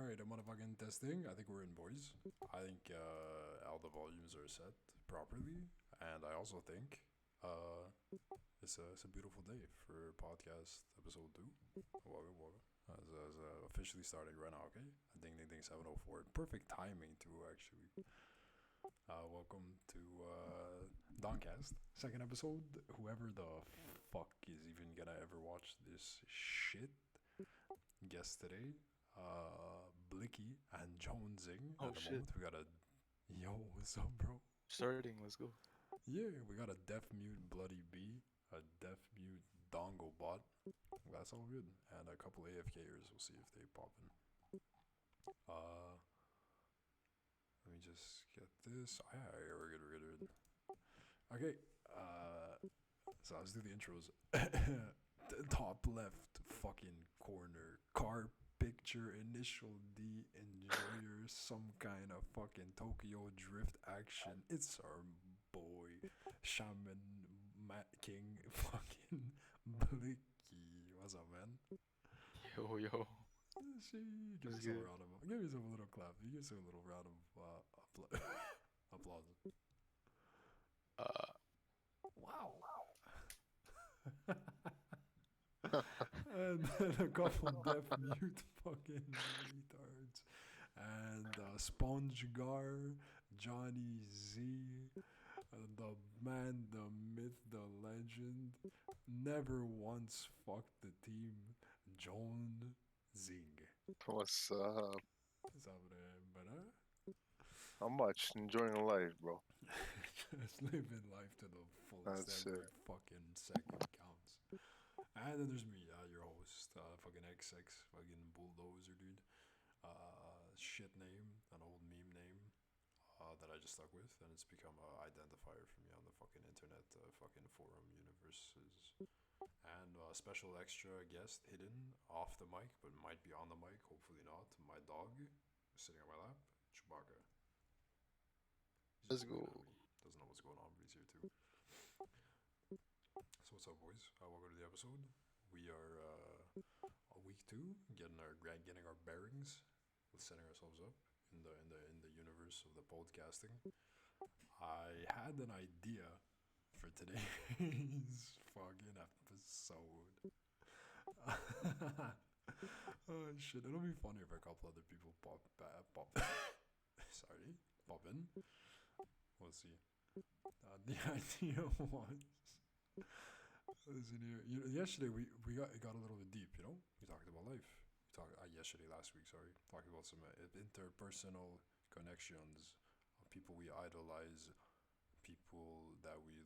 Alright, I'm motherfucking testing. I think we're in, boys. I think all the volumes are set properly. And I also think it's a beautiful day for podcast episode 2. Welcome, welcome. As officially starting right now, okay? Ding ding ding 704. Perfect timing too, actually. Welcome to Dongcast, second episode. Whoever the fuck is even gonna ever watch this shit, guest today, Blicky and Jonesing. Oh At the shit. moment, we got a yo, what's up, bro? Starting, let's go. Yeah, we got a deaf mute Bloody B, a deaf mute Dongo bot. That's all good, and a couple AFKers. We'll see if they pop in. Uh, Let me just get this. Oh, yeah, we're good, we're good, we're good. Okay, so let's do the intros. The top left fucking corner. Car picture, initial D, enjoyer, some kind of fucking Tokyo drift action. It's our boy, Shaman, Matt King, fucking Blicky. What's up, man? Yo, yo. See, give Let's yourself get a it. round of, give yourself a little clap. Give yourself a little round of applause. Uh, Wow. And then a couple deaf mute fucking retards. And Sponge Gar, Johnny Z, the man, the myth, the legend, never once fucked the team, Joan Zing. What's up? Sabre, but How much? Enjoying life, bro. just living life to the fullest. That's Every it. fucking second counts. And then there's me, your host, fucking XX, fucking bulldozer, dude. Shit name, an old meme name that I just stuck with, and it's become a identifier for me on the fucking internet, fucking forum universes. And special extra guest hidden off the mic, but might be on the mic, hopefully not. My dog sitting on my lap, Chewbacca. He's Let's just looking at go. me. Doesn't know what's going on, but he's here too. So what's up, boys? Welcome to the episode. We are on week 2, getting our bearings, setting ourselves up in the universe of the podcasting. I had an idea for today's fucking episode. Oh shit! It'll be funny if a couple other people pop. Sorry, pop in. We'll see. The idea was. Listen here. Yesterday we got a little bit deep. We talked about life. We talked yesterday, last week. Sorry, talking about some interpersonal connections, people we idolize, people that we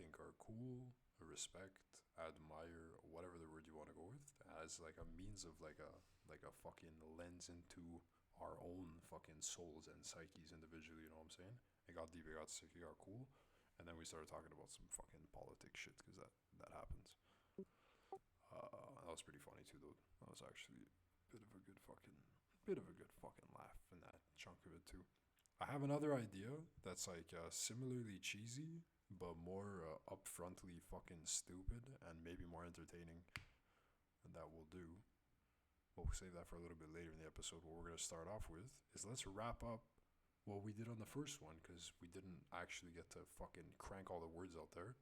think are cool, respect, admire, whatever the word you want to go with, as like a means of like a fucking lens into our own fucking souls and psyches individually. You know what I'm saying? It got deep. It got sick. It got cool. And then we started talking about some fucking politics shit because that happens. That was pretty funny too, though. That was actually a bit of a good fucking laugh in that chunk of it too. I have another idea that's like similarly cheesy, but more upfrontly fucking stupid and maybe more entertaining. And that will do. We'll save that for a little bit later in the episode. What we're gonna start off with is let's wrap up what we did on the first one because we didn't actually get to fucking crank all the words out there.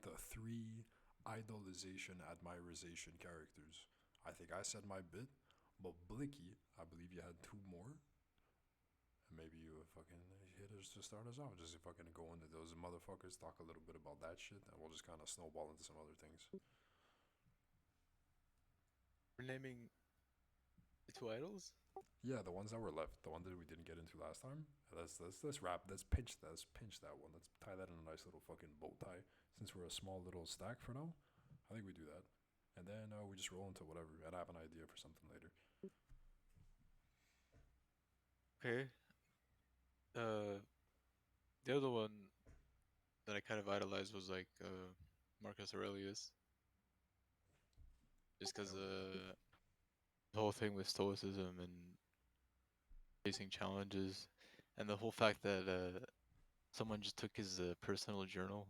The 3 idolization, admirization characters. I think I said my bit, but Blicky, I believe you had 2 more. And maybe you fucking hit us to start us off. Just fucking go into those motherfuckers, talk a little bit about that shit, and we'll just kind of snowball into some other things. we're naming the 2 idols? Yeah, the ones that were left, the one that we didn't get into last time. Let's wrap. Let's pinch that one. Let's tie that in a nice little fucking bow tie. Since we're a small little stack for now, I think we do that, and then we just roll into whatever. And I have an idea for something later. Okay. The other one that I kind of idolized was like Marcus Aurelius. Just because Hell yeah. the whole thing with stoicism and facing challenges, and the whole fact that someone just took his personal journal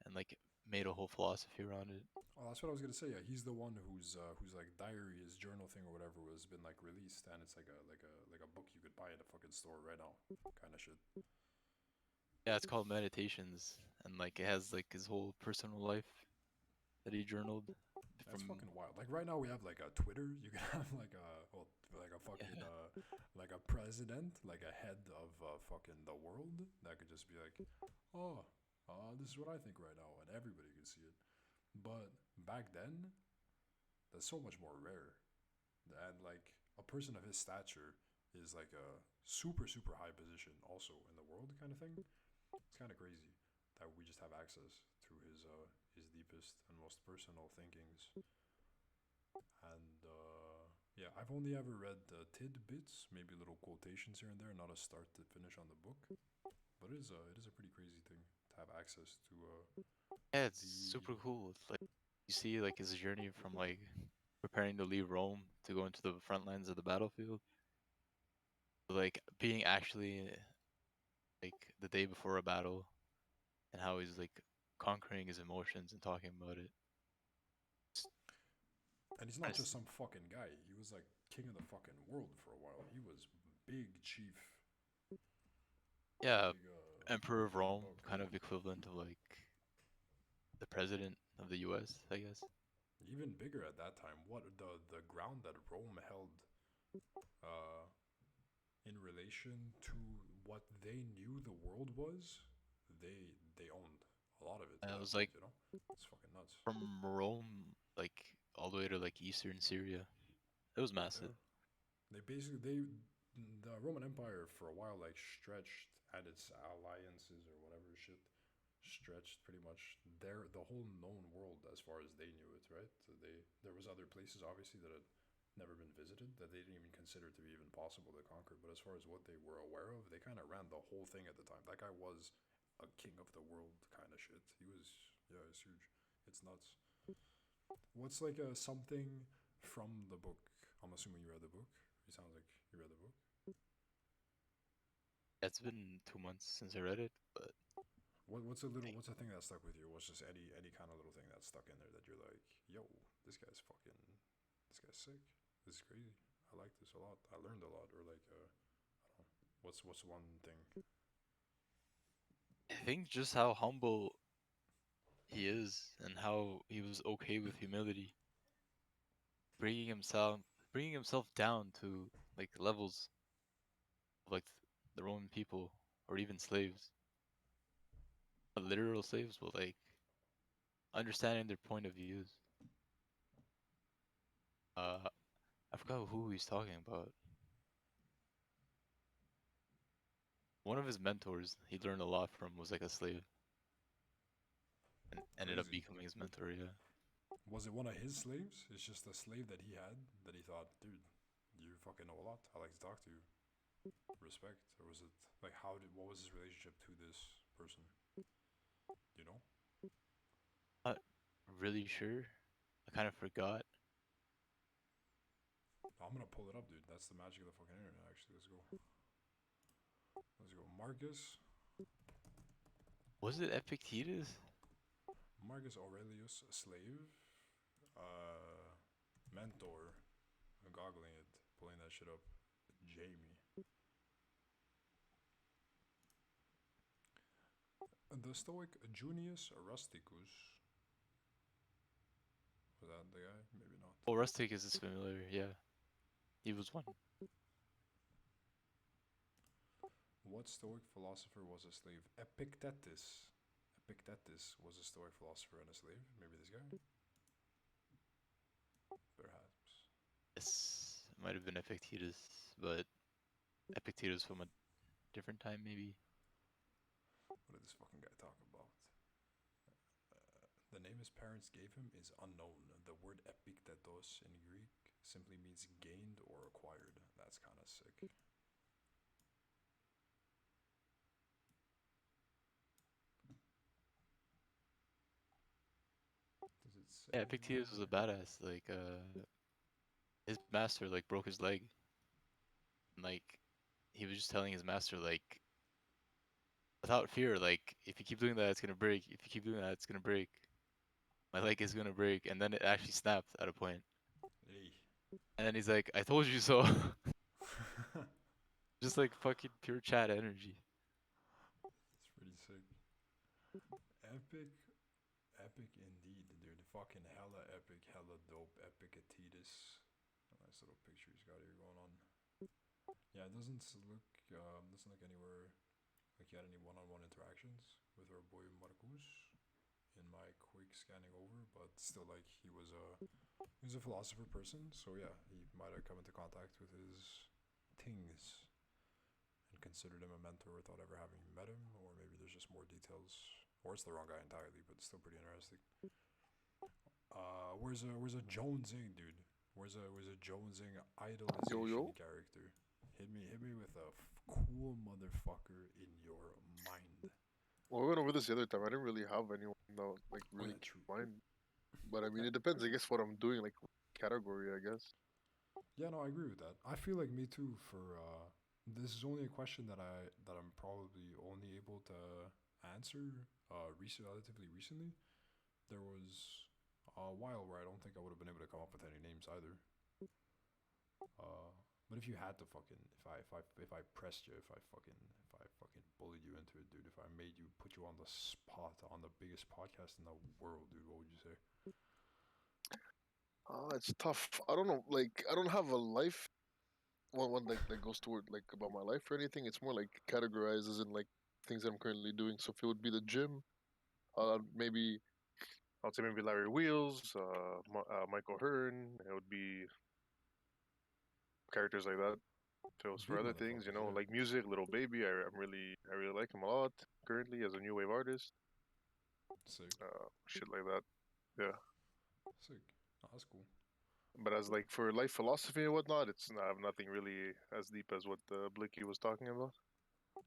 and like made a whole philosophy around it. Oh, that's what I was gonna say. Yeah, he's the one whose like diary, his journal thing or whatever, was been like released, and it's like a book you could buy at a fucking store right now, kind of shit. Yeah, it's called Meditations, and like it has like his whole personal life that he journaled That's from. fucking wild. Like right now we have like a Twitter. You can have like a fucking Yeah. like a president, like a head of fucking the world that could just be like, oh, this is what I think right now, and everybody can see it. But back then, that's so much more rare, and like a person of his stature is like a super high position also in the world kind of thing. It's kind of crazy that we just have access to his deepest and most personal thinkings. And yeah, I've only ever read tidbits, maybe little quotations here and there, not a start to finish on the book. But it is a pretty crazy thing to have access to Yeah, it's the super cool. It's like you see like his journey from like preparing to leave Rome to go into the front lines of the battlefield, to, like being actually like the day before a battle, and how he's like conquering his emotions and talking about it. It's and he's not kinda just some fucking guy. He was like king of the fucking world for a while. He was big chief, yeah, big Emperor of big Rome, dog. kind of equivalent of like the president of the U.S., I guess. Even bigger at that time. What the ground that Rome held uh, in relation to what they knew the world was, they owned a lot of it And at it that was point. like It's fucking nuts. from Rome, like all the way to like eastern Syria. It was Yeah, massive. they the Roman Empire for a while like stretched at its alliances or whatever shit, stretched pretty much the whole known world as far as they knew it, right? So there was other places obviously that had never been visited that they didn't even consider to be even possible to conquer. But as far as what they were aware of, they kind of ran the whole thing at the time. That guy was a king of the world kind of shit. He was, yeah, it's huge. It's nuts. What's like a something from the book? I'm assuming you read the book. It sounds like you read the book. It's been 2 months since I read it, but like, What's a thing that stuck with you? What's just any kind of little thing that stuck in there that you're like, yo, this guy's sick. This is crazy. I like this a lot. I learned a lot. Or like, I don't know. What's one thing? I think just how humble he is and how he was okay with humility, bringing himself bringing himself down to like levels of like the Roman people or even slaves, not literal slaves, but like understanding their point of views. Uh, I forgot who he's talking about. One of his mentors he learned a lot from was like a slave and ended up Crazy. becoming his mentor. Yeah. Was it one of his slaves? It's just a slave that he had that he thought, dude, you fucking know a lot. I like to talk to you. Respect. Or was it like what was his relationship to this person? You know? Not really sure. I kind of forgot. I'm gonna pull it up, dude. That's the magic of the fucking internet. Actually, let's go. Let's go. Was it Epictetus? Marcus Aurelius, slave, mentor, goggling it, pulling that shit up. Jamie. The Stoic Junius Rusticus. Was that the guy? Maybe not. Oh, Rusticus is familiar. Yeah, he was one. What Stoic philosopher was a slave? Epictetus. Epictetus was a Stoic philosopher and a slave. Maybe this guy? Perhaps. Yes, might have been Epictetus, but Epictetus from a different time, maybe. What did this fucking guy talk about? The name his parents gave him is unknown. The word epiktetos in Greek simply means gained or acquired. That's kind of sick. Does it say? Yeah, Epictetus was a badass. Like, his master like broke his leg, and like he was just telling his master like without fear, like if you keep doing that, it's gonna break. If you keep doing that, it's gonna break. my leg is gonna break, and then it actually snapped at a point. Hey. And then he's like, I told you so. Just like fucking pure chat energy. It's pretty sick. Epic, epic indeed, dude. Fucking hella epic, hella dope, epic Adidas. A nice little picture he's got here going on. Yeah, it doesn't look anywhere like he had any one-on-one interactions with our boy Marcus in my quick scanning over, but still, like he was a philosopher person, so yeah, he might have come into contact with his things and considered him a mentor without ever having met him, or maybe there's just more details, or it's the wrong guy entirely, but it's still pretty interesting. Where's a jonesing dude? Where's a jonesing Yo, idolization yo. character? Hit me with a cool motherfucker in your mind. Well, we went over this the other time. I didn't really have anyone that like Oh really yeah, came true. to mind. But I mean, it depends. I guess what I'm doing, like category. I guess. Yeah, no, I agree with that. I feel like me too. For this is only a question that I'm probably only able to answer relatively recently. There was a while where I don't think I would have been able to come up with any names either. But if you had to fucking, if I pressed you, if I fucking bullied you into it, dude, if I made you put you on the spot on the biggest podcast in the world, dude, what would you say? It's tough. I don't know. Like, I don't have a life. One like that goes toward like about my life or anything. It's more like categorizes in like things I'm currently doing. So if it would be the gym, maybe I'd say maybe Larry Wheels, Michael Hearn. It would be characters like that. If it was for Big other things, motherfuckers, yeah. like music, Little Baby. I really like him a lot currently as a new wave artist. Sick, Shit like that. Yeah. sick. Oh, that's cool. But as like for life philosophy and whatnot, I have nothing really as deep as what Blicky was talking about.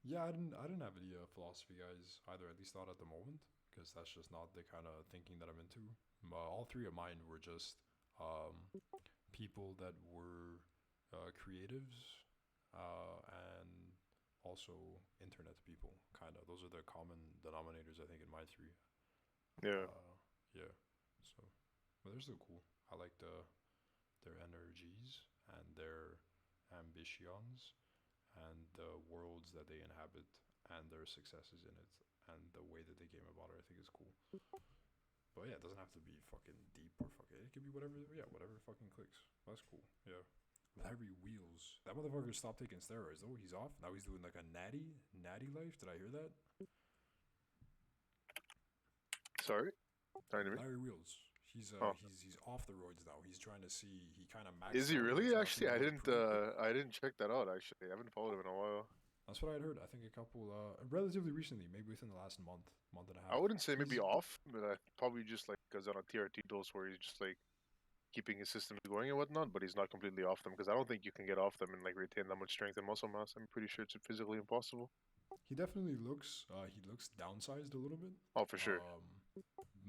Yeah, I didn't have any philosophy guys either. At least not at the moment, because that's just not the kind of thinking that I'm into. All three of mine were just um, people that were creatives and also internet people. Kind of, those are the common denominators I think in my three. Yeah. Yeah. So, but they're still cool. I like their energies and their ambitions and the worlds that they inhabit and their successes in it and the way that they came about it. I think is cool. But yeah, it doesn't have to be fucking deep or fucking. It could be whatever. Yeah, whatever fucking clicks. That's cool. Yeah. Larry Wheels. That motherfucker stopped taking steroids though. He's off. Now he's doing like a natty life. Did I hear that? Sorry. Trying to me. Larry Wheels. Oh. He's off the roids now. He's trying to see. He kind of Is maxed he out. Now he's really? trying to see Actually, what he can prove. I didn't check that out. Actually, I haven't followed him in a while. That's what I had heard. I think a couple, relatively recently, maybe within the last month and a I half. wouldn't say maybe He's off, but probably just like because on a TRT dose where he's just like keeping his systems going and whatnot, but he's not completely off them because I don't think you can get off them and like retain that much strength and muscle mass. I'm pretty sure it's physically impossible. he definitely looks he looks downsized a little bit. Oh, for sure.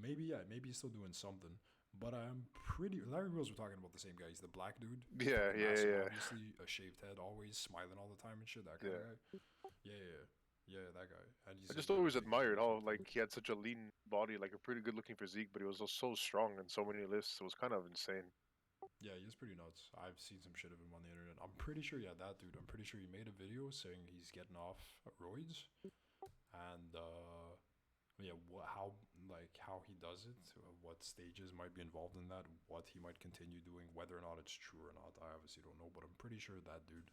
Maybe he's still doing something. But I'm pretty. Larry Wheels, we're talking about the same guy. He's the black dude. Yeah, Fucking yeah, massive, yeah, obviously. A shaved head, always smiling all the time and shit. That kind of yeah. guy. Yeah, that guy. And I he's just in always big shape admired and how shit too. like he had such a lean body, like a pretty good looking physique, but he was also so strong in so many lifts. It was kind of insane. Yeah, he's pretty nuts. I've seen some shit of him on the internet. I'm pretty sure, yeah, that dude. I'm pretty sure he made a video saying he's getting off roids, and yeah, how he does it, what stages might be involved in that, what he might continue doing, whether or not it's true or not. I obviously don't know, but I'm pretty sure that dude.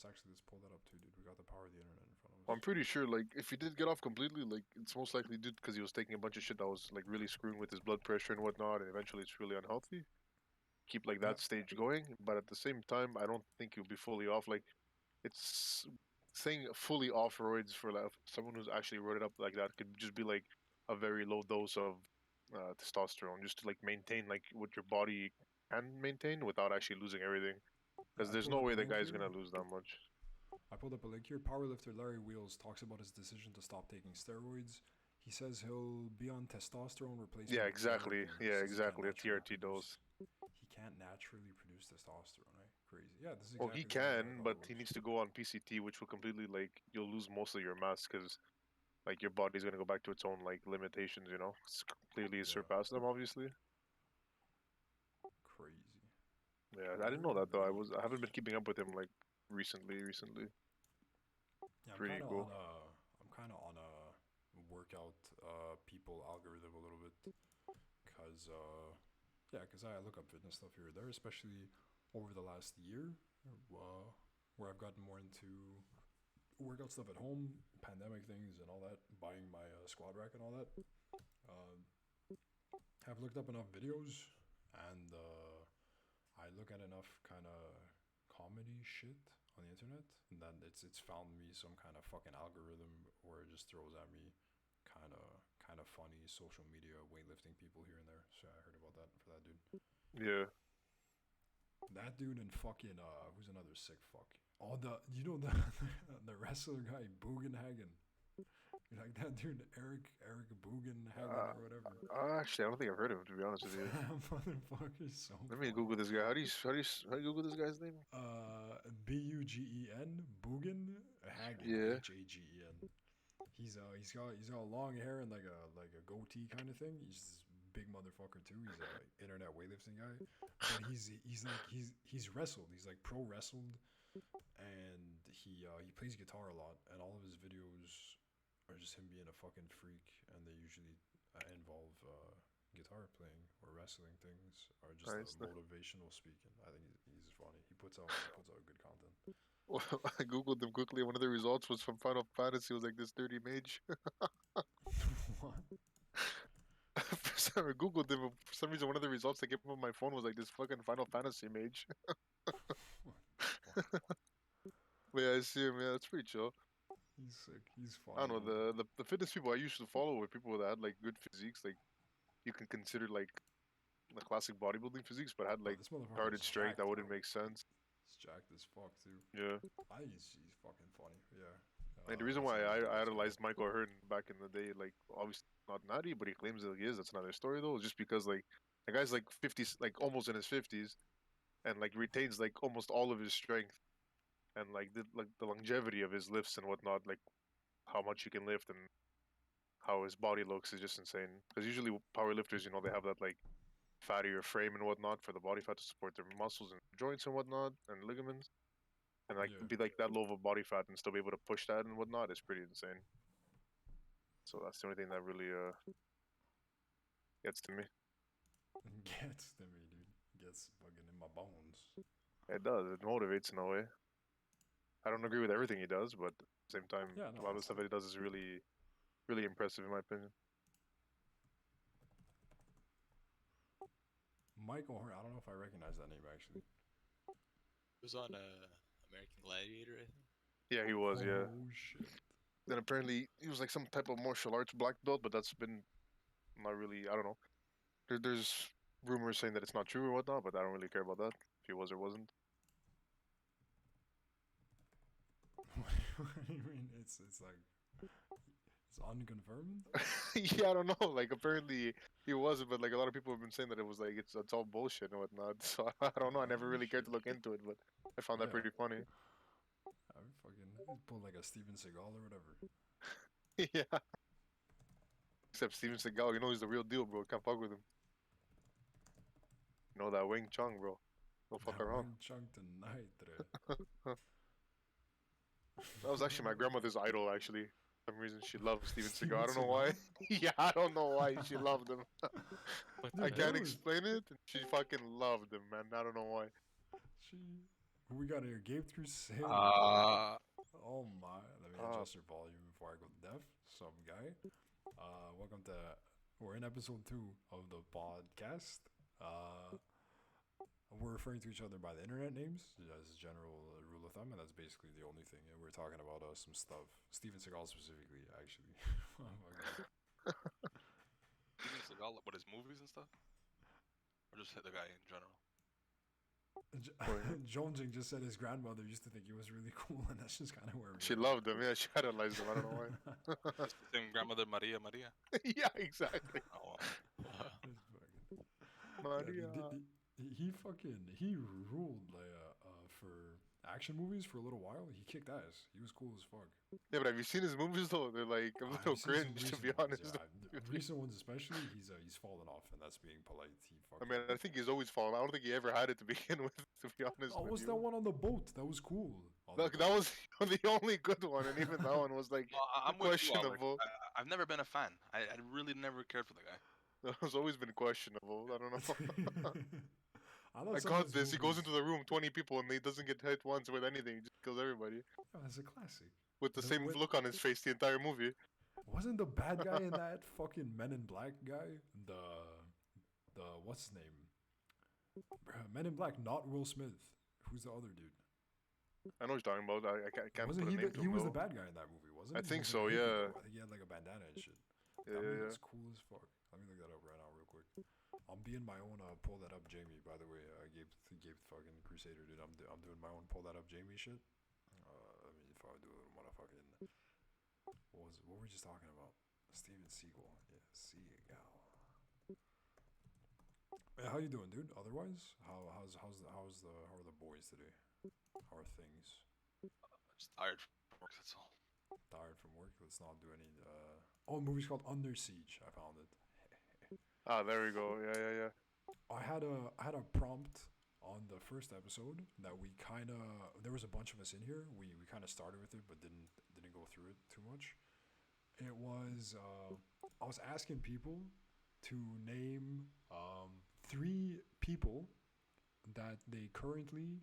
Let's pull that up too, dude. We got the power of the internet in front of us. I'm pretty sure like if he did get off completely, like it's most likely did because he was taking a bunch of shit that was like really screwing with his blood pressure and whatnot, and eventually it's really unhealthy. Keep like Yeah, that stage going, but at the same time, I don't think he'll be fully off. Like it's saying fully off roids for like someone who's actually roided up like that could just be like a very low dose of testosterone, just to like maintain like what your body can maintain without actually losing everything. yeah. Because I there's pulled no up a way the link guy's gonna here. lose that much. I pulled up a link here. Powerlifter Larry Wheels talks about his decision to stop taking steroids. He says he'll be on testosterone Yeah, replacement exactly. therapy Yeah, since exactly. A TRT dose. he can't naturally produce testosterone. Right? Crazy. Yeah, this is Well, he exactly how I can, thought it but he works. needs to go on PCT, which will completely like you'll lose most of your mass because like your body's gonna go back to its own like limitations. You know, it's clearly surpassed them, obviously. Crazy. Yeah, I didn't know that though. I haven't been keeping up with him like recently. Yeah, Pretty cool. I'm kind of on a workout people algorithm a little bit, cause cause I look up fitness stuff here or there, especially over the last year, where I've gotten more into workout stuff at home, pandemic things and all that, buying my squat rack and all that. Have looked up enough videos, and I look at enough kind of comedy shit on the internet, and then it's found me some kind of fucking algorithm where it just throws at me kind of funny social media weightlifting people here and there. So I heard about that for that dude. Yeah. That dude and fucking who's another sick fuck? Oh, the the wrestler guy Bugenhagen. Like that dude Eric Bugenhagen or whatever. Actually, I don't think I've heard of him, to be honest with you. That motherfucker's so Let me funny. Google this guy. How do you Google this guy's name? Bugen Bugen Hagen Yeah. Hagen. He's got long hair and like a goatee kind of thing. He's this big motherfucker too. He's a internet weightlifting guy, but he's wrestled. He's like pro wrestled, and he plays guitar a lot, and all of his videos are just him being a fucking freak, and they usually involve guitar playing or wrestling things, or just Nice. motivational speaking. I think he's funny. He puts out good content. Well, I googled him quickly. One of the results was from Final Fantasy. It was like this dirty mage. What? For some, I googled him. For some reason, one of the results that came up on my phone was like this fucking Final Fantasy mage. But yeah, I see him. Yeah, that's pretty chill. He's sick. He's funny. I don't know the fitness people I used to follow were people that had like good physiques. Like you can consider like the classic bodybuilding physiques, but had like this motherfucker guarded is strength jacked, that wouldn't bro. make sense. He's jacked as fuck too. Yeah. He's fucking funny. Yeah. And the reason why I idolized Michael Hearn back in the day, like obviously not natty, but he claims that he is. That's another story though. Just because like the guy's like 50s, like almost in his 50s, and like retains like almost all of his strength, and like the longevity of his lifts and whatnot, like how much he can lift and how his body looks is just insane. Because usually powerlifters, you know, they have that like fattier frame and whatnot for the body fat to support their muscles and joints and whatnot and ligaments, and like Yeah. be like that low of a body fat and still be able to push that and whatnot is pretty insane. So that's the only thing that really gets to me. Gets to me, dude. Gets fucking in my bones. It does. It motivates in a way. I don't agree with everything he does, but at the same time, Yeah, a lot of the stuff that he does is really, really impressive in my opinion. Michael Hearn. I don't know if I recognize that name actually. He was on American Gladiator, I think. Yeah, he was. Yeah. Oh shit. Then apparently he was like some type of martial arts black belt, but that's been not really. I don't know. There's rumors saying that it's not true or whatnot, but I don't really care about that. If he was or wasn't. What do you mean? It's like it's unconfirmed. Yeah, I don't know. Like apparently he wasn't, but like a lot of people have been saying that it was like it's all bullshit and whatnot. So I don't know. I never really cared to look into it, but I found that Yeah. pretty funny. I fucking pull like a Steven Seagal or whatever. Yeah. Except Steven Seagal, you know he's the real deal, bro. Can't fuck with him. You know that Wing Chun, bro. Don't fuck around. Wing Chun tonight, bro. That was actually my grandmother's idol, actually. For some reason, she loved Steven Steven Seagal. I don't know why. Yeah, I don't know why she loved him. What I the can't hell? explain it. She fucking loved him, man. I don't know why. We got here. Gabe Crusade. Ah, Oh my. Let me adjust your volume before I go deaf. Some guy. Welcome to. We're in episode 2 of the podcast. We're referring to each other by the internet names as a general rule of thumb, and that's basically the only thing. And we're talking about some stuff. Steven Seagal specifically, actually. Oh my God. Steven Seagal, what, his movies and stuff? Or just the guy in general? Jonesing just said his grandmother used to think he was really cool, and that's just kind of where we She are. loved him. Yeah, she idolized him. I don't know why. It's the same grandmother, Maria. Yeah, exactly. Oh, Maria. He ruled like for action movies for a little while. He kicked ass. He was cool as fuck. Yeah, but have you seen his movies though? They're like a I've little seen some cringe, to recent be ones. honest. Yeah, recent ones especially. He's fallen off, and that's being polite. He I fucking. mean, I think he's always fallen. I don't think he ever had it to begin with, to be honest Oh, with was you. that one on the boat? That was cool. Look, that was the only good one, and even that one was like No, I'm with you, Alec. questionable. I've never been a fan. I really never cared for the guy. It's always been questionable. I don't know. I know I some of got his this. He goes movies- into the room, 20 people, and he doesn't get hit once with anything. He just kills everybody Yeah, that's a classic. with the same With- look on his face the entire movie. Wasn't the bad guy in that fucking Men in Black guy? The what's his name? Bruh, Men in Black, not Will Smith. Who's the other dude? I know what you're talking about. I can't Wasn't put a he? name to He him, was the though. bad guy in that movie, wasn't I he? think He was so, like a hippie, yeah. though. I think he had like a bandana and shit. Yeah, That movie yeah, was cool as fuck. Let me look that up right now, real quick. I'm being my own. Pull that up, Jamie. By the way, Gabe, fucking Crusader, dude. I'm doing my own. Pull that up, Jamie shit. I mean, if I do a little motherfucking. What were we just talking about? Steven Seagal. Yeah, Seagal. Hey, how you doing, dude? Otherwise, how are the boys today? How are things? Just tired from work. That's all. Tired from work. Let's not do any. Oh, a movie's called Under Siege. I found it. Ah, there we go. Yeah. I had a prompt on the first episode that we kind of there was a bunch of us in here. We kind of started with it, but didn't go through it too much. It was I was asking people to name 3 people that they currently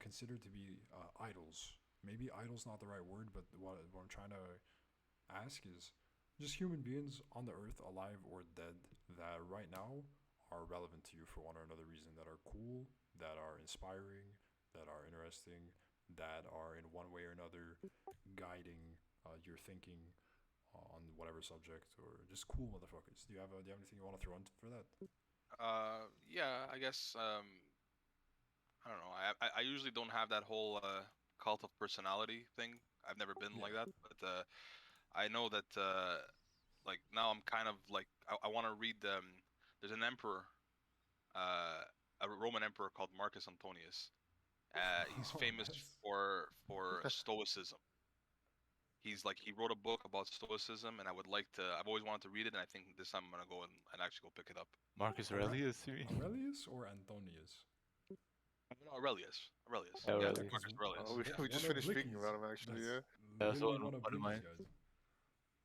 consider to be idols. Maybe idol's not the right word, but what I'm trying to ask is just human beings on the earth, alive or dead, that right now are relevant to you for one or another reason, that are cool, that are inspiring, that are interesting, that are in one way or another guiding your thinking on whatever subject, or just cool motherfuckers. Do you have anything you want to throw in for that? Yeah, I guess. I don't know. I usually don't have that whole cult of personality thing. I've never been like Yeah. that, but I know that like now I'm kind of like I want to read. There's an emperor, uh, a Roman emperor called Marcus Antonius. He's Oh, famous nice. for stoicism. He wrote a book about stoicism, and I would like to. I've always wanted to read it, and I think this time I'm gonna go and actually go pick it up. Marcus Aure- Aurelius, you mean? Aurelius or Antonius? No, Aurelius. Aurelius. Yeah, Yeah, Aurelius. Marcus Aurelius. We, Yeah. we just One of finished speaking Blicky's. about him, actually, yeah. That's so literally one one of of mine. Blicky's guys.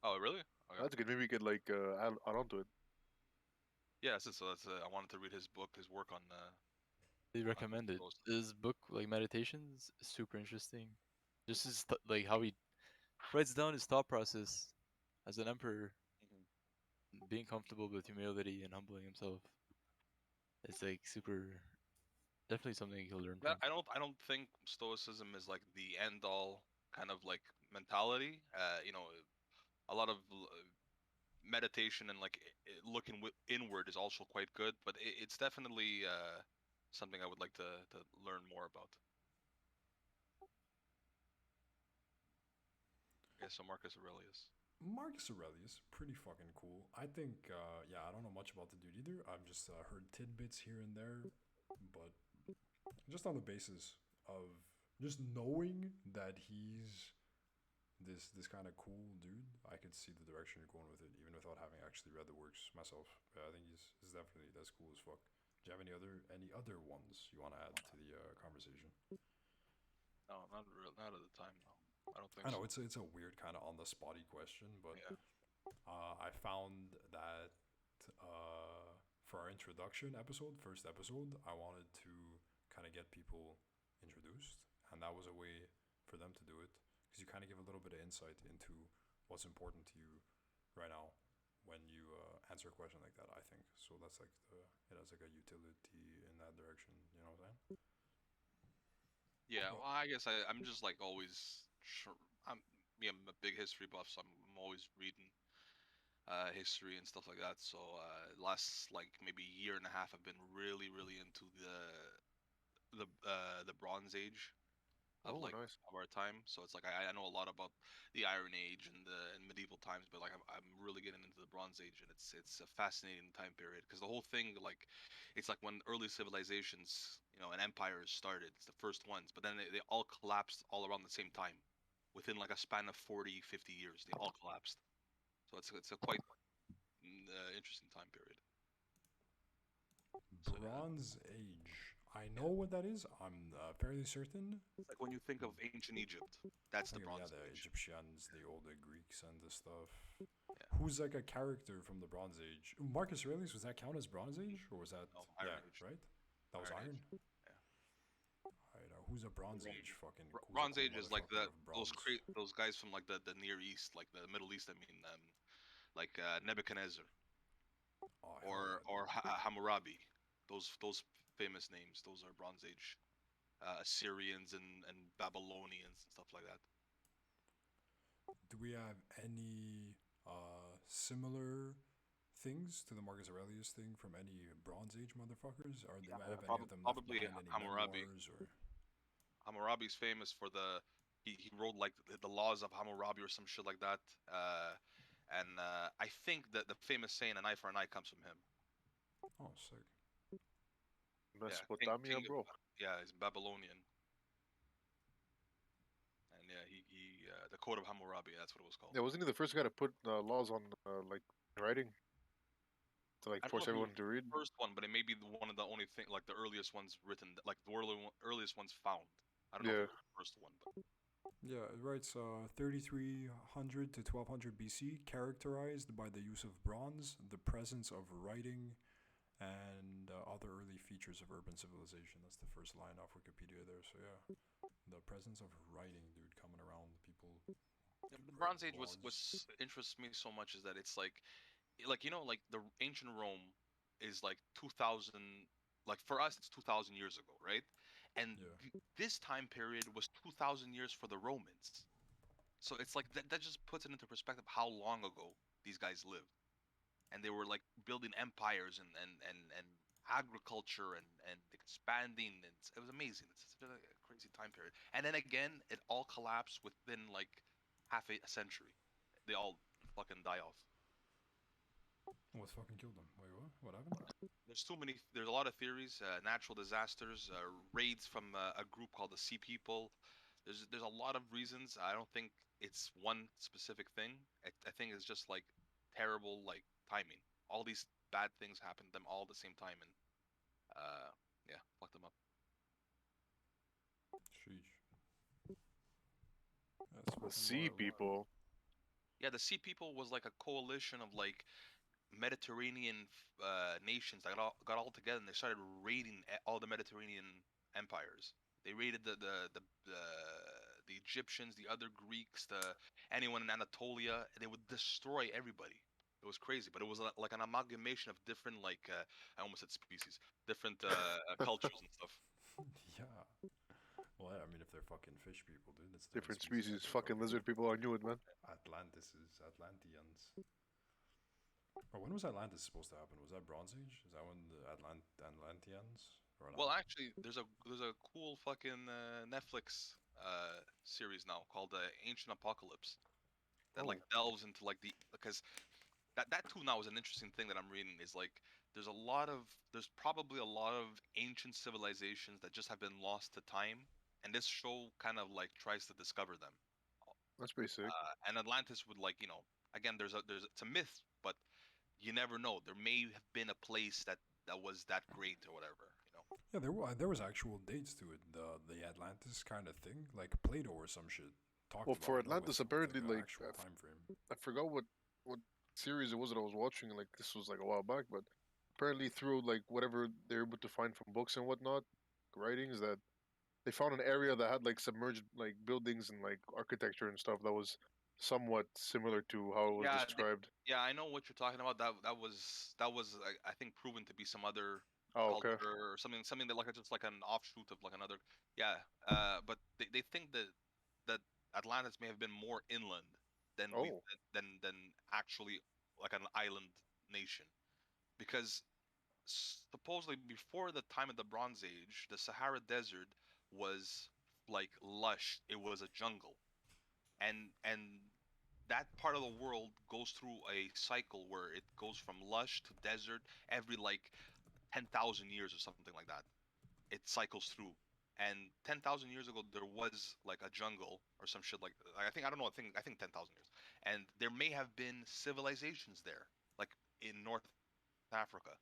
Oh, really? Okay. That's good. Maybe we could, like, add on to it. Yeah, so that's I wanted to read his book, his work on. They recommend it. stoicism. His book, like Meditations, is super interesting. Just his like how he writes down his thought process as an emperor, being comfortable with humility and humbling himself. It's like super, definitely something you'll learn from. I don't think stoicism is like the end all kind of like mentality. A lot of meditation and like looking inward is also quite good, but it's definitely something I would like to learn more about. Yeah, so Marcus Aurelius. Marcus Aurelius, pretty fucking cool. I think, yeah, I don't know much about the dude either. I've just heard tidbits here and there, but just on the basis of just knowing that he's this kind of cool dude, I could see the direction you're going with it, even without having actually read the works myself. I think he's definitely that's cool as fuck. Do you have any other ones you want to add to the conversation? No, not at the time. No, I don't think. I know so. it's a weird kind of on the spotty question, but Yeah. I found that for our introduction episode, first episode, I wanted to kind of get people introduced, and that was a way for them to do it, because you kind of give a little bit of insight into what's important to you right now when you answer a question like that. I think so. That's like it has like a utility in that direction. You know what I'm saying? Yeah, Well- well, I guess I'm just like always. I'm a big history buff, so I'm always reading history and stuff like that. So last like maybe year and a half, I've been really into the Bronze Age of Oh, like nice. of our time. So it's like I know a lot about the Iron Age and the and medieval times, but like I'm really getting into the Bronze Age, and it's a fascinating time period because the whole thing like it's like when early civilizations, and empires started. It's the first ones, but then they all collapsed all around the same time, within like a span of 40, 50 years. They all collapsed. So it's a quite interesting time period. So yeah, Bronze Age. I know what that is. I'm fairly certain. it's like when you think of ancient Egypt, that's the Think of, yeah, Bronze the Age. Egyptians, the older Greeks, and the stuff. Yeah. Who's like a character from the Bronze Age? Marcus Aurelius, was that count as Bronze Age, or was that No, Iron Age. right? That was Iron Iron. Age. Yeah. Right. Who's a Bronze Rom- Age? Fucking who's a Bronze cool Age is like motherfucker of those bronze? those guys from like the Near East, like the Middle East. I mean, like Nebuchadnezzar Oh hell yeah, or dude. Hammurabi. Those famous names. Those are Bronze Age Assyrians and Babylonians and stuff like that. Do we have any similar things to the Marcus Aurelius thing from any Bronze Age motherfuckers? Or do have any of them left Probably behind any Hammurabi. memoirs or? Hammurabi's famous for he wrote like the laws of Hammurabi or some shit like that. And I think that the famous saying "an eye for an eye" comes from him. Oh, sick. Yeah, Mesopotamia, bro. yeah, he's Babylonian. And yeah, he the Code of Hammurabi. That's what it was called. Yeah, wasn't he the first guy to put laws on like writing to like I don't know force if he was everyone to read? the first one, but it may be one of the only thing, like the earliest ones written, like the earliest ones found. I don't know if Yeah. it was the first one, but Yeah, it writes 3300 to 1200 BC, characterized by the use of bronze, the presence of writing, and other early features of urban civilization. That's the first line off Wikipedia there. So yeah, the presence of writing, dude, coming around. People. yeah, but the Write Bronze Age laws. was interests me so much is that it's like like the ancient Rome is like 2000, like for us it's 2000 years ago, right? And Yeah. this time period was 2000 years for the Romans. So it's like that just puts it into perspective how long ago these guys lived. And they were like building empires and agriculture and expanding, and it was amazing. It's such a crazy time period. And then again, it all collapsed within like half a century. They all fucking die off. What fucking killed them? Wait, what? What happened? There's too many. There's a lot of theories. Natural disasters, raids from a group called the Sea People. There's a lot of reasons. I don't think it's one specific thing. I think it's just like terrible like timing. All these bad things happen to them all at the same time, and yeah, fuck them up. Sheesh. That's The fucking sea wild. people. Yeah, the Sea People was like a coalition of like Mediterranean nations that got all together, and they started raiding all the Mediterranean empires. They raided the Egyptians, the other Greeks, anyone in Anatolia. They would destroy everybody. It was crazy, but it was like an amalgamation of different like I almost said species, different cultures and stuff. Yeah. Well, yeah, I mean, if they're fucking fish people, dude, it's Different species. species. They're Fucking lizard people. I knew it, man. Atlantis is Atlanteans. Oh, when was Atlantis supposed to happen? Was that Bronze Age? Is that when the Atlanteans? Or Well, not? actually, there's a cool fucking Netflix series now called Ancient Apocalypse that like delves into like because that too now is an interesting thing that I'm reading is like there's probably a lot of ancient civilizations that just have been lost to time, and this show kind of like tries to discover them. That's pretty sick. And Atlantis would like again there's it's a myth, but you never know. There may have been a place that was that great or whatever. Yeah, there was actual dates to it. The Atlantis kind of thing, like Plato or some shit talked Well, about for it, no, Atlantis, with apparently, like an like actual time frame. I forgot what series it was that I was watching. Like this was like a while back, but apparently through like whatever they're able to find from books and whatnot, writings that they found an area that had like submerged like buildings and like architecture and stuff that was somewhat similar to how it was Yeah, described. yeah, I know what you're talking about. That was I think proven to be some other Oh, okay. culture or something that like just like an offshoot of like another. Yeah, but they think that Atlantis may have been more inland than we Oh, than actually like an island nation, because supposedly before the time of the Bronze Age, the Sahara Desert was like lush, it was a jungle, and that part of the world goes through a cycle where it goes from lush to desert every like 10,000 years or something like that. It cycles through. And 10,000 years ago, there was like a jungle or some shit I don't know. I think 10,000 years, and there may have been civilizations there, like in North Africa.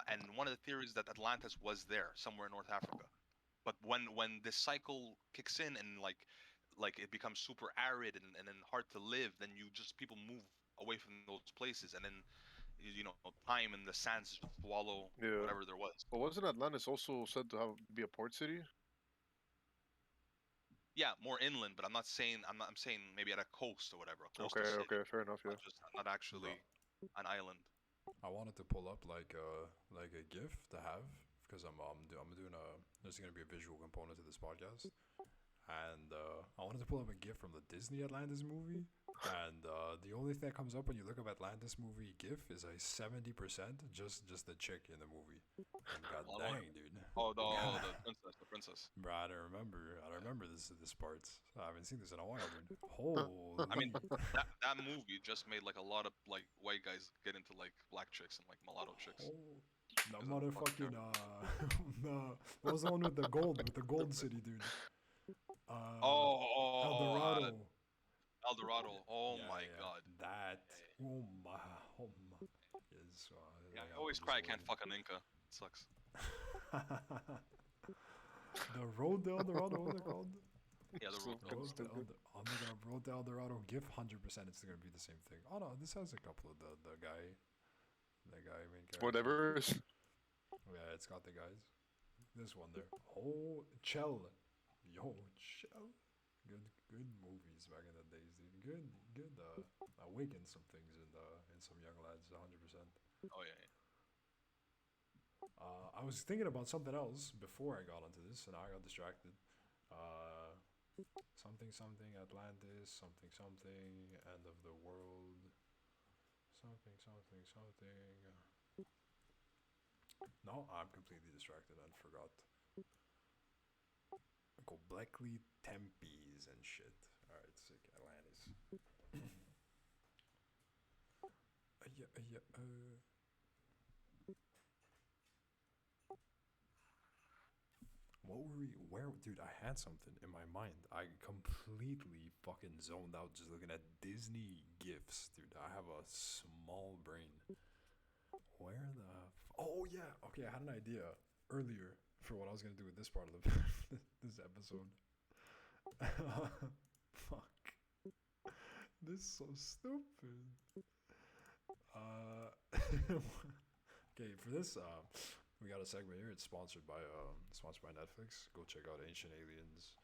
And one of the theories that Atlantis was there somewhere in North Africa. But when this cycle kicks in and like it becomes super arid and then hard to live, then people move away from those places, and then time and the sands just swallow Yeah. whatever there was. But wasn't Atlantis also said to be a port city? Yeah, more inland, but I'm saying maybe at a coast or whatever, a coastal Okay, city, okay, fair enough. Yeah. not actually an island. I wanted to pull up like a GIF to have because I'm doing there's gonna be a visual component to this podcast, and I wanted to pull up a GIF from the Disney Atlantis movie, and the only thing that comes up when you look up Atlantis movie GIF is a 70% just the chick in the movie. And god Oh, dang, dude. Oh, the princess. Bro, I don't remember this part. I haven't seen this in a while, dude. Holy. I mean, that movie just made like a lot of like white guys get into like black chicks and like mulatto chicks. The Is that a fucking motherfucking what was the one with the gold city, dude? El Dorado. El Dorado. Oh Yeah, my yeah, god. that. Oh my. Is, Yeah, I always cry I can't fuck an Inca. It sucks. The Road to El Dorado, what's it called? Yeah, the road. I'm looking up Road to El Dorado GIF 100%. It's gonna be the same thing. Oh no, this has a couple of the guy main character. Whatever. Yeah, it's got the guys. This one there. Oh, Chell. Yo, Chell. Good movies back in the days, dude. Good. Awakened some things in some young lads, 100%. Oh yeah. I was thinking about something else before I got onto this, and I got distracted. Something Atlantis, something end of the world, something. No, I'm completely distracted and forgot. Go Blackley Tempes and shit. Alright, sick. Atlantis. What were we? Where, dude? I had something in my mind. I completely fucking zoned out just looking at Disney gifs, dude. I have a small brain. Where the? Oh yeah. Okay, I had an idea earlier for what I was gonna do with this part of the this episode. Fuck. This is so stupid. Okay, for this, we got a segment here. It's sponsored by Netflix. Go check out Ancient Aliens,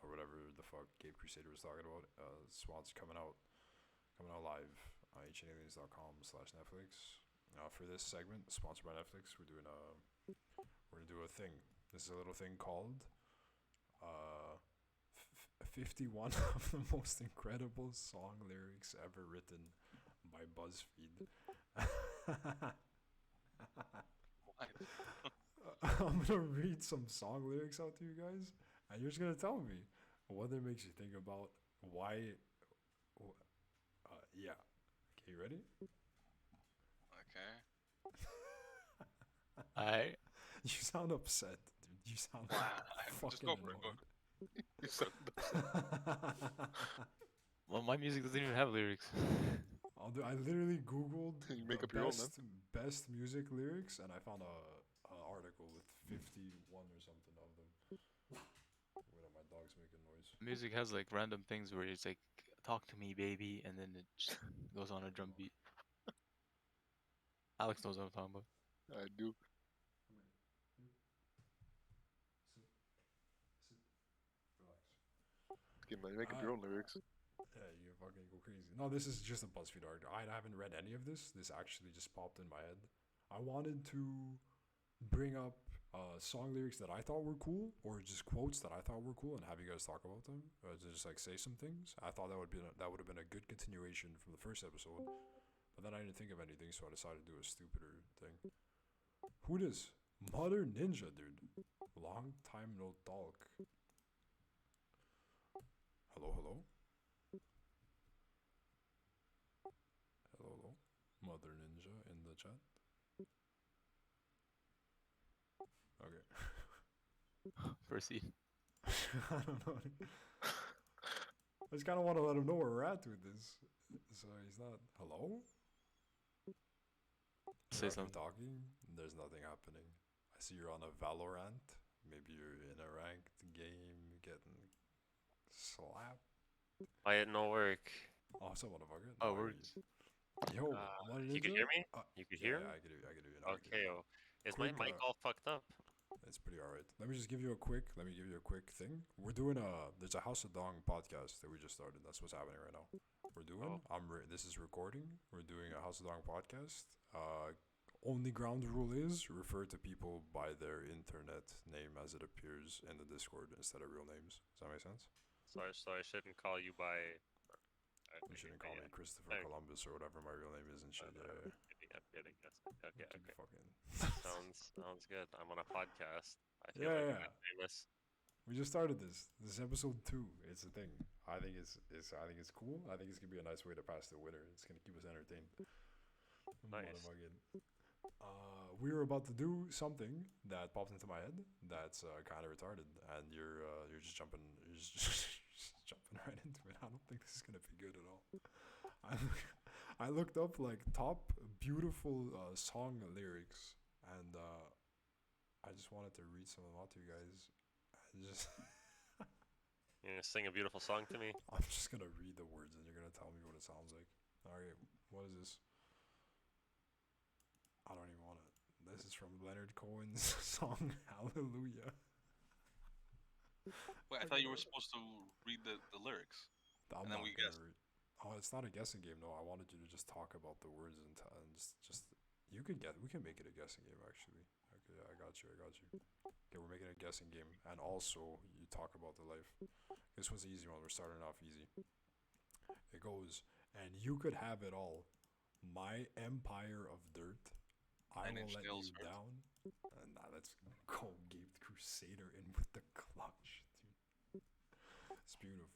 or whatever the fuck Gabe Crusader was talking about. Sponsor coming out live on ancientaliens.com/Netflix. For this segment, sponsored by Netflix, we're gonna do a thing. This is a little thing called 51 of the most incredible song lyrics ever written by BuzzFeed. I'm gonna read some song lyrics out to you guys, and you're just gonna tell me whether it makes you think about why. Yeah. Okay, you ready? Okay. Alright. You sound upset, dude. You sound fucking Just go for it. Go annoyed. Well, my music doesn't even have lyrics. I literally googled You make the up your own, man. best music lyrics, and I found a article with 51 or something of them. Wait, my dog's making noise. Music has like random things where it's like, talk to me, baby, and then it just goes on a drum beat. Alex knows what I'm talking about. I do. Relax. Okay, man, you make up your own lyrics. Yeah, you fucking go crazy. No, this is just a BuzzFeed article. I haven't read any of this. This actually just popped in my head. I wanted to bring up song lyrics that I thought were cool, or just quotes that I thought were cool, and have you guys talk about them. To just like say some things. I thought that would have been a good continuation from the first episode, but then I didn't think of anything, so I decided to do a stupider thing. Who this? Mother Ninja, dude. Long time no talk. Hello, hello. Hello, hello. Mother Ninja in the chat. Okay. Proceed. I don't know. I just kind of want to let him know where we're at with this. So he's not. Hello? Say You're actually something. talking? There's nothing happening. I see you're on a Valorant. Maybe you're in a ranked game getting slapped. Why it no work? Oh, what's up, motherfucker? Oh, No, I hear words. you. Yo, what You could hear me? You could hear Yeah, me? I can do. I can do. You know, I can do. Okay. Oh. Is my Quick, mic all fucked up? It's pretty alright. Let me give you a quick thing. We're doing there's a House of Dong podcast that we just started. That's what's happening right now. We're doing this is recording. We're doing a House of Dong podcast. Only ground rule is refer to people by their internet name as it appears in the Discord instead of real names. Does that make sense? So I shouldn't call you by. You shouldn't call me Christopher Columbus or whatever my real name is and shit. Yeah. I'm kidding. Okay. Fucking. Sounds good. I'm on a podcast. I feel Yeah, like yeah. I'm famous. We just started this. This is episode 2. It's a thing. I think it's cool. I think it's gonna be a nice way to pass the winter. It's gonna keep us entertained. Nice. We were about to do something that popped into my head that's kind of retarded, and you're just jumping right into it. I don't think this is gonna be good at all. I looked up like top beautiful song lyrics, and I just wanted to read some of them out to you guys. You're gonna sing a beautiful song to me? I'm just gonna read the words, and you're gonna tell me what it sounds like. All right, what is this? I don't even want to. This is from Leonard Cohen's song Hallelujah. Wait, I thought you were supposed to read the lyrics. I'm And then not we gonna guessed. Oh, it's not a guessing game. No, I wanted you to just talk about the words and just you could get. We can make it a guessing game actually. Okay, I got you. Okay, we're making a guessing game, and also you talk about the life. This one's an easy one. We're starting off easy. It goes, and you could have it all. My empire of dirt. I will let you down. Nah, let's go. Gaped Crusader in with the clutch, dude. It's beautiful.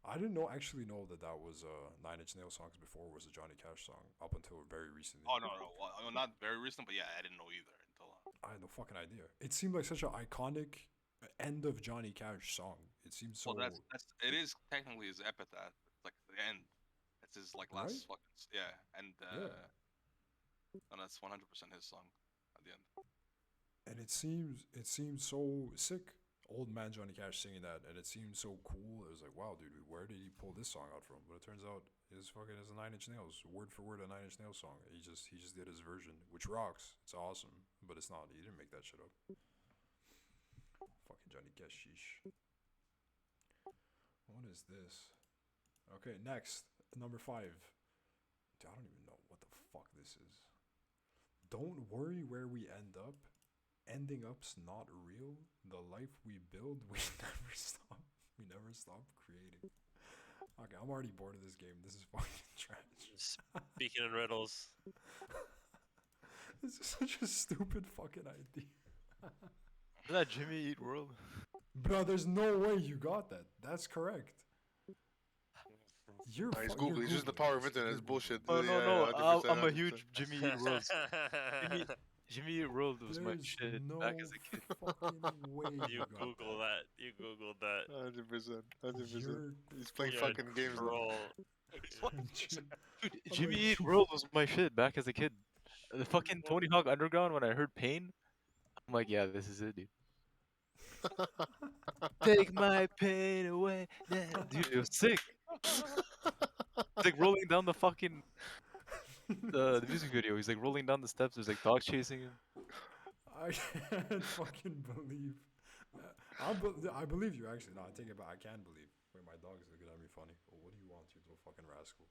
I didn't actually know that was 9 Inch Nails songs before it was a Johnny Cash song up until very recently. Oh no, well, not very recent, but yeah, I didn't know either until. I had no fucking idea. It seemed like such an iconic end of Johnny Cash song. It seems so. Well, it is technically his epitaph. It's like the end. It's his like last Right? fucking yeah, and Yeah. and that's 100% his song at the end. And it seems so sick. Old man Johnny Cash singing that, and it seemed so cool. It was like, wow, dude, where did he pull this song out from? But it turns out it's a 9 Inch Nails, word for word a 9 Inch Nails song. He just did his version, which rocks. It's awesome, but it's not. He didn't make that shit up. Fucking Johnny Cash, sheesh. What is this? Okay, next, number 5. Dude, I don't even know what the fuck this is. Don't worry where we end up. Ending up's not real. The life we build, we never stop. We never stop creating. Okay, I'm already bored of this game. This is fucking trash. Speaking in riddles. This is such a stupid fucking idea. Is that Jimmy Eat World? Bro, there's no way you got that. That's correct. You're He's fu- you're Googling. It's just the Googling. power of internet. You're It's bullshit. Oh Googling. no, Yeah, 100%, I'm a 100%. huge Jimmy Eat World. Jimmy Eat World was my There's shit no back as a kid. fucking way You got Google that. You Googled that. 100%. 100%. You're He's playing You're a fucking games now. troll. Dude, I'm Jimmy like, Eat World was my shit back as a kid. The fucking Tony Hawk Underground, when I heard Pain, I'm like, yeah, this is it, dude. Take my pain away. Dude, it was sick. It's like rolling down the fucking the music video. He's like rolling down the steps. There's like dogs chasing him. I can't fucking believe. I believe you actually. No, I take it back. I can believe. Wait, my dog is looking at me funny. Oh, what do you want, you little fucking rascal?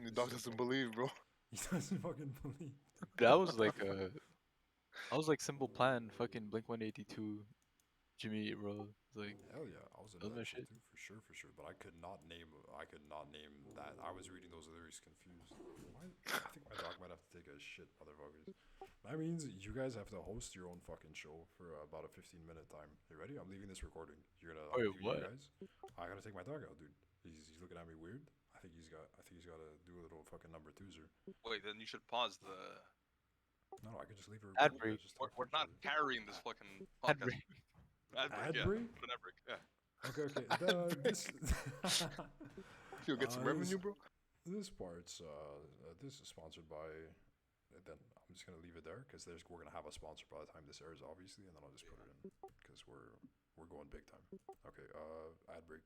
The dog doesn't believe, bro. He doesn't fucking believe. That was like Simple Plan, fucking Blink 182. Jimmy Eat World. Like, Hell yeah, I was that into was my that shit shit. too, for sure. But I could not name that. I was reading those lyrics confused. Why? I think my dog might have to take a shit, motherfuckers. That means you guys have to host your own fucking show for about a 15-minute time. You ready? I'm leaving this recording. I'm Wait, leaving you what? guys. I gotta take my dog out, dude. He's looking at me weird. I think he's got to do a little fucking number twoozer. Wait, then you should pause the. No, I could just leave a Ad recording. You break. guys just We're, talk to we're each not other. carrying this fucking Ad podcast. break. Ad break, Ad yeah. break? Put an ad break, yeah. Okay. This. You'll get some revenue, bro. This part's this is sponsored by. Then I'm just gonna leave it there because we're gonna have a sponsor by the time this airs, obviously, and then I'll just put it in because we're going big time. Okay. Ad break.